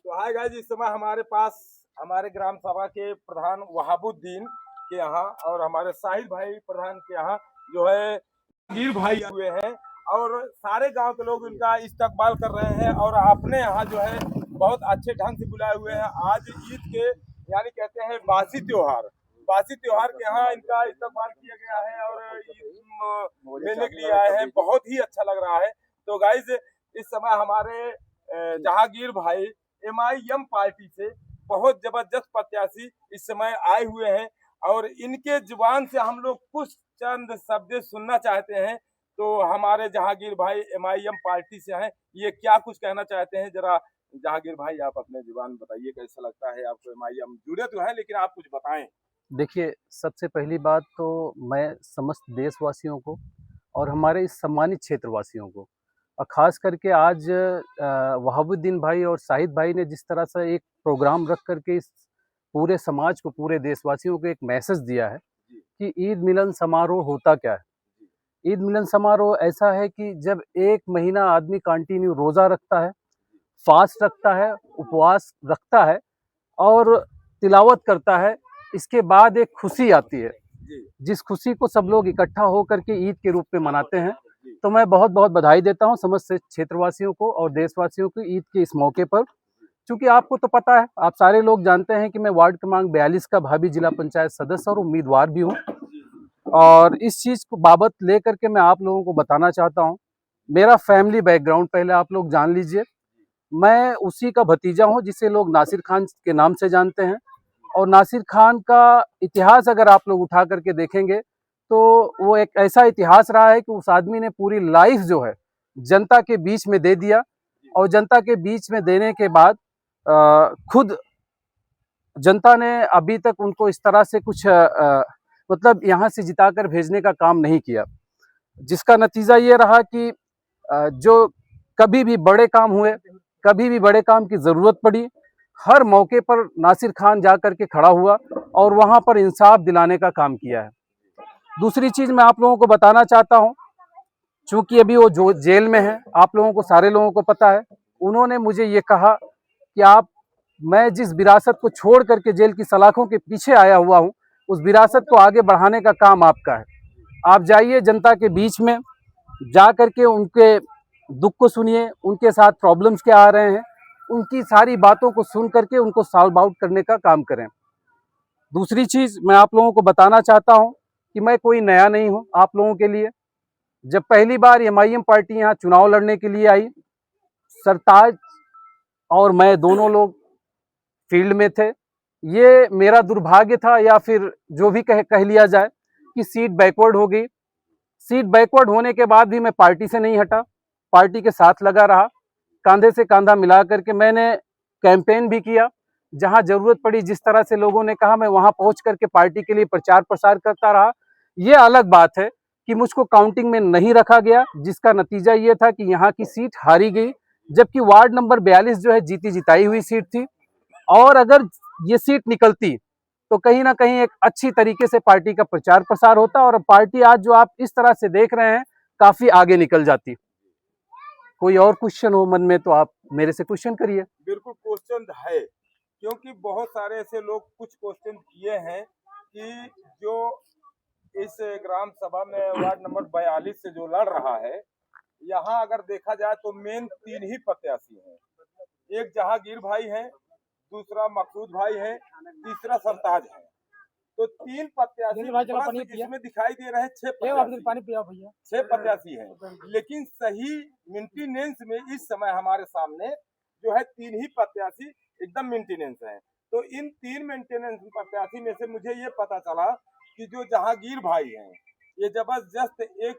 तो hi guys, इस समय हमारे पास हमारे ग्राम सभा के प्रधान वहाबुद्दीन के यहाँ और हमारे साहिल भाई प्रधान के यहाँ जो है गिर भाई हुए हैं और सारे गांव के लोग इनका इस्तकबाल कर रहे हैं और अपने यहाँ जो है बहुत अच्छे ढंग से बुलाए हुए हैं। आज ईद के यानी कहते हैं बासी त्योहार के यहाँ इनका इस्तकबाल किया गया है और ईद लेने के लिए आए हैं। बहुत ही अच्छा लग रहा है। तो गाइस, इस समय हमारे जहांगीर भाई MIM पार्टी से बहुत जबरदस्त प्रत्याशी इस समय आए हुए हैं और इनके जुबान से हम लोग कुछ चंद शब्द सुनना चाहते हैं। तो हमारे जहांगीर भाई MIM पार्टी से हैं, ये क्या कुछ कहना चाहते हैं, जरा जहांगीर भाई आप अपने जुबान बताइए, कैसा लगता है आपको? MIM जुड़े तो हैं लेकिन आप कुछ बताएं। देखिए, सबसे पहली बात तो मैं समस्त देशवासियों को और हमारे इस सम्मानित क्षेत्रवासियों को और ख़ास करके आज वहाबुद्दीन भाई और शाहिद भाई ने जिस तरह से एक प्रोग्राम रख करके इस पूरे समाज को, पूरे देशवासियों को एक मैसेज दिया है कि ईद मिलन समारोह होता क्या है। ईद मिलन समारोह ऐसा है कि जब 1 महीना आदमी कंटिन्यू रोज़ा रखता है, फास्ट रखता है, उपवास रखता है और तिलावत करता है, इसके बाद एक खुशी आती है, जिस खुशी को सब लोग इकट्ठा होकर के ईद के रूप में मनाते हैं। तो मैं बहुत बहुत बधाई देता हूं समस्त क्षेत्रवासियों को और देशवासियों को ईद के इस मौके पर। क्योंकि आपको तो पता है, आप सारे लोग जानते हैं कि मैं वार्ड क्रमांक 42 का भावी जिला पंचायत सदस्य और उम्मीदवार भी हूं और इस चीज़ को बाबत लेकर के मैं आप लोगों को बताना चाहता हूं। मेरा फैमिली बैकग्राउंड पहले आप लोग जान लीजिए। मैं उसी का भतीजा हूं जिसे लोग नासिर खान के नाम से जानते हैं और नासिर खान का इतिहास अगर आप लोग उठा करके देखेंगे तो वो एक ऐसा इतिहास रहा है कि उस आदमी ने पूरी लाइफ जो है जनता के बीच में दे दिया और जनता के बीच में देने के बाद खुद जनता ने अभी तक उनको इस तरह से कुछ मतलब यहाँ से जिताकर भेजने का काम नहीं किया, जिसका नतीजा ये रहा कि जो कभी भी बड़े काम हुए, कभी भी बड़े काम की ज़रूरत पड़ी, हर मौके पर नासिर खान जा कर के खड़ा हुआ और वहाँ पर इंसाफ दिलाने का काम किया है। दूसरी चीज़ मैं आप लोगों को बताना चाहता हूँ, चूँकि अभी वो जो जेल में है, आप लोगों को सारे लोगों को पता है, उन्होंने मुझे ये कहा कि मैं जिस विरासत को छोड़ करके जेल की सलाखों के पीछे आया हुआ हूँ, उस विरासत को आगे बढ़ाने का काम आपका है। आप जाइए जनता के बीच में, जा करके उनके दुख को सुनिए, उनके साथ प्रॉब्लम्स क्या आ रहे हैं, उनकी सारी बातों को सुन करके उनको सॉल्व आउट करने का काम करें। दूसरी चीज़ मैं आप लोगों को बताना चाहता हूं कि मैं कोई नया नहीं हूं आप लोगों के लिए। जब पहली बार MIM पार्टी यहाँ चुनाव लड़ने के लिए आई, सरताज और मैं दोनों लोग फील्ड में थे। ये मेरा दुर्भाग्य था या फिर जो भी कह लिया जाए कि सीट बैकवर्ड हो गई। सीट बैकवर्ड होने के बाद भी मैं पार्टी से नहीं हटा, पार्टी के साथ लगा रहा, कांधे से कांधा मिला करके मैंने कैंपेन भी किया। जहां जरूरत पड़ी, जिस तरह से लोगों ने कहा, मैं वहां पहुंच करके पार्टी के लिए प्रचार प्रसार करता रहा। ये अलग बात है कि मुझको काउंटिंग में नहीं रखा गया, जिसका नतीजा ये था कि यहाँ की सीट हारी गई, जबकि वार्ड नंबर 42 जो है जीती जिताई हुई सीट थी। और अगर ये सीट निकलती तो कहीं ना कहीं एक अच्छी तरीके से पार्टी का प्रचार प्रसार होता और पार्टी आज जो आप इस तरह से देख रहे हैं काफी आगे निकल जाती। कोई और क्वेश्चन हो मन में तो आप मेरे से क्वेश्चन करिए। बिल्कुल क्वेश्चन है, क्योंकि बहुत सारे ऐसे लोग कुछ क्वेश्चन किए हैं कि जो इस ग्राम सभा में वार्ड नंबर 42 से जो लड़ रहा है, यहाँ अगर देखा जाए तो मेन 3 ही प्रत्याशी हैं। एक जहांगीर भाई है, दूसरा मकसूद भाई है, तीसरा सरताज है। तो 3 प्रत्याशी इसमें दिखाई दे रहे हैं। 6 प्रत्याशी हैं, लेकिन सही मेंटेनेंस में इस समय हमारे सामने जो है 3 ही प्रत्याशी एकदम मेंटेनेंस है। तो इन 3 मेंटेनेंस प्रत्याशी में से मुझे ये पता चला कि जो जहांगीर भाई हैं, ये जबरदस्त एक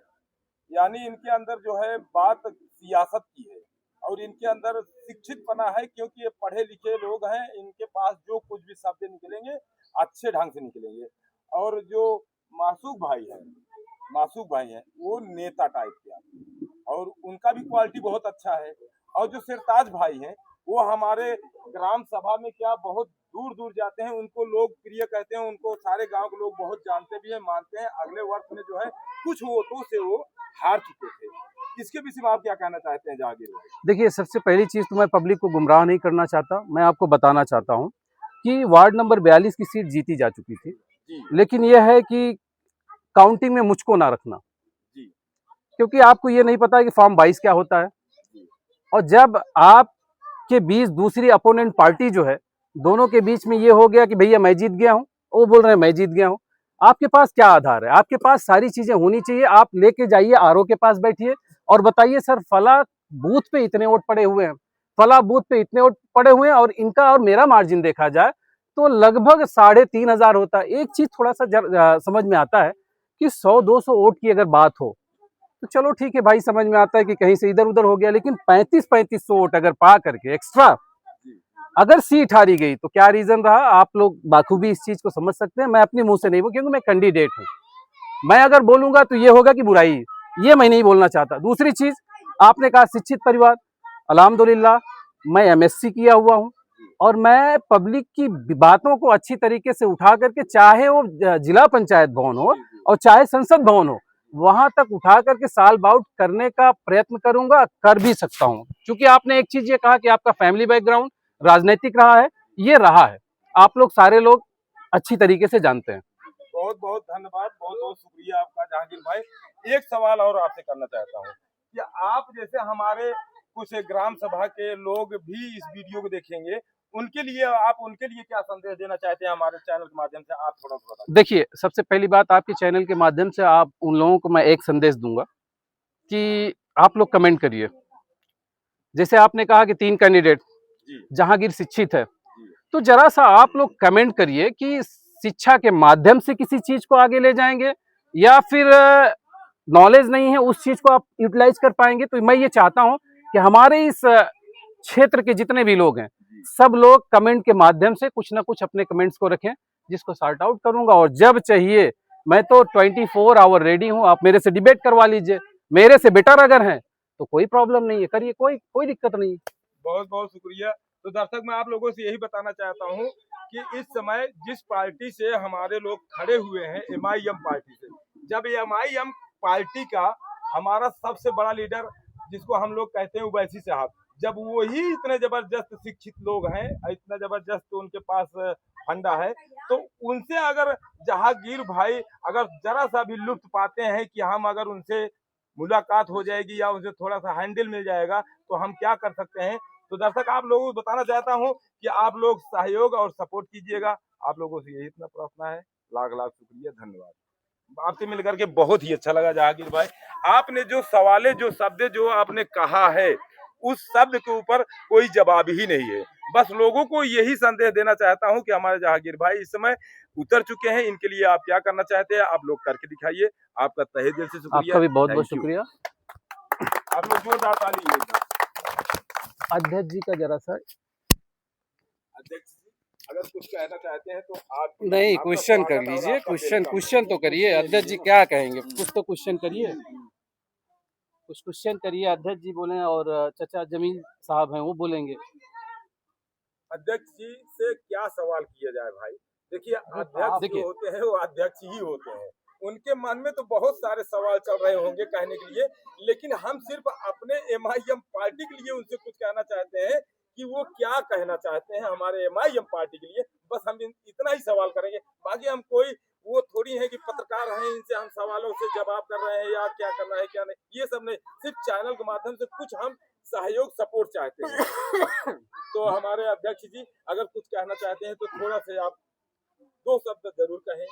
यानी इनके अंदर जो है बात सियासत की है और इनके अंदर शिक्षित बना है, क्योंकि ये पढ़े लिखे लोग हैं। इनके पास जो कुछ भी शब्द निकलेंगे अच्छे ढंग से निकलेंगे। और जो मासूक भाई हैं वो नेता टाइप के और उनका भी क्वालिटी बहुत अच्छा है। और जो सरताज भाई हैं वो हमारे ग्राम सभा में क्या बहुत दूर दूर जाते हैं, उनको लोग प्रिय कहते हैं, उनको सारे गांव के लोग बहुत जानते भी हैं, मानते हैं। अगले वर्ष में जो है कुछ वोटों से वो हार चुके थे। इसके विषय में आप क्या कहना चाहते हैं जहांगीर भाई? देखिए, सबसे पहली चीज़ तो मैं पब्लिक को गुमराह नहीं करना चाहता। मैं आपको बताना चाहता हूँ कि वार्ड नंबर 42 की सीट जीती जा चुकी थी, जी लेकिन यह है कि काउंटिंग में मुझको ना रखना, जी क्योंकि आपको ये नहीं पता कि फॉर्म 22 क्या होता है। जी और जब आपके बीच दूसरी अपोनेंट पार्टी जो है, दोनों के बीच में ये हो गया कि भैया मैं जीत गया हूँ, वो बोल रहे हैं मैं जीत गया हूँ। आपके पास क्या आधार है? आपके पास सारी चीजें होनी चाहिए। आप लेके जाइए, आरओ के पास बैठिए और बताइए सर फला बूथ पे इतने वोट पड़े हुए हैं, फला बूथ पे इतने वोट पड़े हुए हैं, और इनका और मेरा मार्जिन देखा जाए तो लगभग 3,500 होता है। एक चीज थोड़ा सा समझ में आता है कि 100-200 वोट की अगर बात हो तो चलो ठीक है भाई, समझ में आता है कि कहीं से इधर उधर हो गया, लेकिन 3500 वोट अगर पा करके एक्स्ट्रा अगर सीट हारी गई तो क्या रीजन रहा, आप लोग बाखूबी इस चीज को समझ सकते हैं। मैं अपने मुंह से नहीं बोल, क्योंकि मैं कैंडिडेट हूं। मैं अगर बोलूंगा तो ये होगा कि बुराई, ये मैं नहीं बोलना चाहता। दूसरी चीज, आपने कहा शिक्षित परिवार, अल्हम्दुलिल्लाह मैं एमएससी किया हुआ हूं और मैं पब्लिक की बातों को अच्छी तरीके से उठा करके, चाहे वो जिला पंचायत भवन हो और चाहे संसद भवन हो, वहां तक उठा करके साल बाउट करने का प्रयत्न करूंगा, कर भी सकता हूं। क्योंकि आपने एक चीज ये कहा कि आपका फैमिली बैकग्राउंड राजनीतिक रहा है, ये रहा है, आप लोग सारे लोग अच्छी तरीके से जानते हैं। बहुत बहुत धन्यवाद, बहुत बहुत शुक्रिया आपका जहांगीर भाई। एक सवाल और आपसे करना चाहता हूँ कि आप जैसे हमारे कुछ ग्राम सभा के लोग भी इस वीडियो को देखेंगे, उनके लिए आप उनके लिए क्या संदेश देना चाहते हैं हमारे चैनल के माध्यम से? आप थोड़ा सा बताइए। देखिए, सबसे पहली बात, आपके चैनल के माध्यम से आप उन लोगों को मैं एक संदेश दूंगा कि आप लोग कमेंट करिए। जैसे आपने कहा कि 3 कैंडिडेट, जी जहांगीर शिक्षित है, जी तो जरा सा आप लोग कमेंट करिए कि शिक्षा के माध्यम से किसी चीज को आगे ले जाएंगे या फिर नॉलेज नहीं है उस चीज को आप यूटिलाइज कर पाएंगे। तो मैं ये चाहता हूं कि हमारे इस क्षेत्र के जितने भी लोग हैं, सब लोग कमेंट के माध्यम से कुछ ना कुछ अपने कमेंट्स को रखें, जिसको सॉर्ट आउट करूंगा। और जब चाहिए मैं तो 24 आवर रेडी हूं, आप मेरे से डिबेट करवा लीजिए। मेरे से बेटर अगर हैं तो कोई प्रॉब्लम नहीं है, करिए, कोई कोई दिक्कत नहीं है। बहुत बहुत शुक्रिया। तो दर्शक, मैं आप लोगों से यही बताना चाहता हूँ कि इस समय जिस पार्टी से हमारे लोग खड़े हुए हैं, एमआईएम पार्टी से, जब एमआईएम पार्टी का हमारा सबसे बड़ा लीडर जिसको हम लोग कहते हैं ओवैसी साहब, जब वही इतने जबरदस्त शिक्षित लोग हैं, इतना जबरदस्त उनके पास फंडा है, तो उनसे अगर जहांगीर भाई अगर जरा सा भी लुत्फ पाते हैं कि हम अगर उनसे मुलाकात हो जाएगी या उनसे थोड़ा सा हैंडल मिल जाएगा, तो हम क्या कर सकते हैं? तो दर्शक, आप लोगों को बताना चाहता हूं कि आप लोग सहयोग और सपोर्ट कीजिएगा। आप लोगों से यही इतना प्रार्थना है। लाख लाख शुक्रिया, धन्यवाद। आपसे मिलकर के बहुत ही अच्छा लगा जहांगीर भाई। आपने जो सवाले जो शब्द जो आपने कहा है, उस शब्द के ऊपर कोई जवाब ही नहीं है। बस लोगों को यही संदेश देना चाहता हूं कि हमारे जहांगीर भाई इस समय उतर चुके हैं। इनके लिए आप क्या करना चाहते हैं, आप लोग करके दिखाइए। आपका तहे दिल से शुक्रिया। आपका भी बहुत बहुत थैंक यू। शुक्रिया। आप लोग जोरदार ताली दीजिए। अध्यक्ष जी का जरा सा अध्यक्ष जी, अगर कुछ कहना चाहते हैं तो आप नहीं, आपका क्वेश्चन कर स्वागत और लीजिए। आपका क्वेश्चन वेलकम है। क्वेश्चन तो करिए। अध्यक्ष जी क्या कहेंगे, कुछ तो क्वेश्चन करिए, कुछ क्वेश्चन करिए। अध्यक्ष जी बोले और चचा जमील साहब हैं वो बोलेंगे। अध्यक्ष जी से क्या सवाल किया जाए भाई? देखिए, अध्यक्ष जो देखिए, होते हैं वो अध्यक्ष ही होते हैं। उनके मन में तो बहुत सारे सवाल चल रहे होंगे कहने के लिए, लेकिन हम सिर्फ अपने एमआईएम पार्टी के लिए उनसे कुछ कहना चाहते हैं कि वो क्या कहना चाहते हैं हमारे एमआईएम पार्टी के लिए। बस हम इतना ही सवाल करेंगे। बाकी हम कोई वो थोड़ी है कि पत्रकार हैं, इनसे हम सवालों से जवाब कर रहे हैं या क्या करना है क्या नहीं, ये सब नहीं। सिर्फ चैनल के माध्यम से कुछ हम सहयोग सपोर्ट चाहते हैं। तो हमारे अध्यक्ष जी अगर कुछ कहना चाहते हैं तो थोड़ा से आप 2 शब्द जरूर कहें।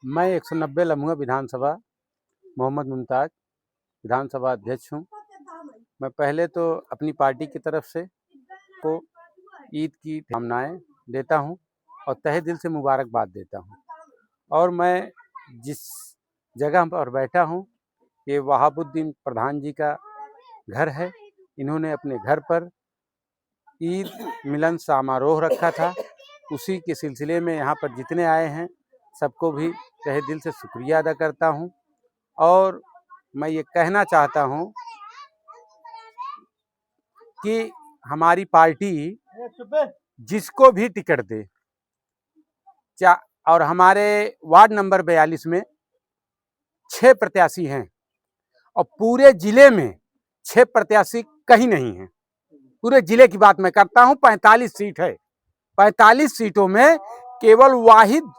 मैं 190 लम्हुआ विधानसभा मोहम्मद मुमताज विधानसभा अध्यक्ष हूं। मैं पहले तो अपनी पार्टी की तरफ से को ईद की कामनाएं देता हूं और तहे दिल से मुबारकबाद देता हूं। और मैं जिस जगह पर बैठा हूं, ये वहाबुद्दीन प्रधान जी का घर है। इन्होंने अपने घर पर ईद मिलन समारोह रखा था, उसी के सिलसिले में यहाँ पर जितने आए हैं सबको भी तहे दिल से शुक्रिया अदा करता हूँ। और मैं ये कहना चाहता हूँ कि हमारी पार्टी जिसको भी टिकट दे, और हमारे वार्ड नंबर 42 में 6 प्रत्याशी हैं और पूरे जिले में 6 प्रत्याशी कहीं नहीं है। पूरे जिले की बात मैं करता हूं, 45 सीट है। 45 सीटों में केवल वाहिद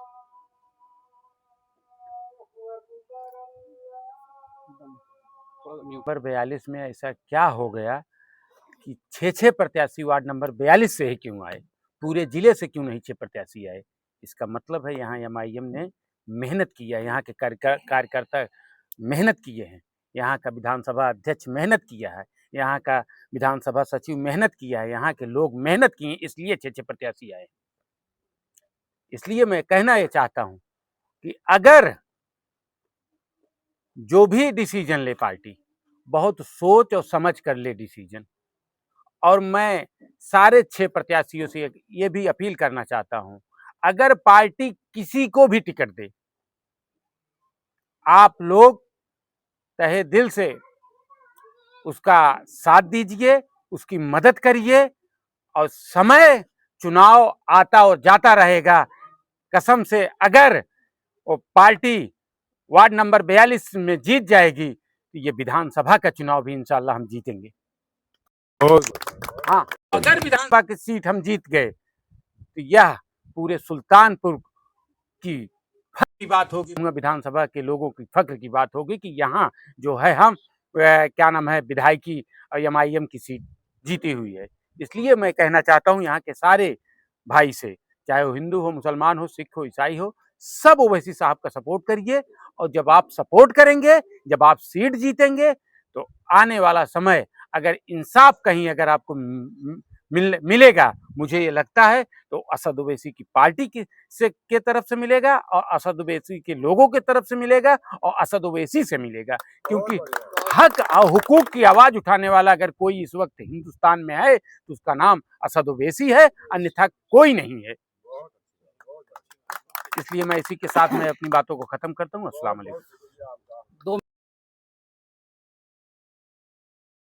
नंबर 42 में ऐसा क्या हो गया कि 6 प्रत्याशी वार्ड नंबर 42 से ही क्यों आए, पूरे जिले से क्यों नहीं 6 प्रत्याशी आए? इसका मतलब है यहाँ MIM ने मेहनत की है, यहाँ के कार्यकर्ता मेहनत किए हैं, यहाँ का विधानसभा अध्यक्ष मेहनत किया है, यहाँ का विधानसभा सचिव मेहनत किया है, यहाँ के लोग मेहनत किए, इसलिए 6 प्रत्याशी आए। इसलिए मैं कहना ये चाहता हूँ कि अगर जो भी डिसीजन ले पार्टी, बहुत सोच और समझ कर ले डिसीजन। और मैं सारे 6 प्रत्याशियों से ये भी अपील करना चाहता हूं, अगर पार्टी किसी को भी टिकट दे, आप लोग तहे दिल से उसका साथ दीजिए, उसकी मदद करिए। और समय चुनाव आता और जाता रहेगा, कसम से अगर वो पार्टी वार्ड नंबर 42 में जीत जाएगी तो ये विधानसभा का चुनाव भी इंशाल्लाह हम जीतेंगे। हाँ, अगर विधानसभा की सीट हम जीत गए तो यह पूरे सुल्तानपुर की फख्र की बात होगी, विधानसभा के लोगों की फख्र की बात होगी कि यहाँ जो है हम क्या नाम है विधायकी MIM की सीट जीती हुई है। इसलिए मैं कहना चाहता हूँ यहाँ के सारे भाई से, चाहे वो हिंदू हो, मुसलमान हो, सिख हो, ईसाई हो, सब ओवैसी साहब का सपोर्ट करिए। और जब आप सपोर्ट करेंगे, जब आप सीट जीतेंगे तो आने वाला समय अगर इंसाफ कहीं अगर आपको मिलेगा, मुझे ये लगता है तो असद ओवैसी की पार्टी के तरफ से मिलेगा और असद ओवैसी के लोगों के तरफ से मिलेगा और असद ओवैसी से मिलेगा। क्योंकि हक और हुकूक की आवाज उठाने वाला अगर कोई इस वक्त हिंदुस्तान में है तो उसका नाम असद ओवैसी है, अन्यथा कोई नहीं है। इसलिए मैं इसी के साथ मैं अपनी बातों को खत्म करता हूँ। अस्सलाम वालेकुम।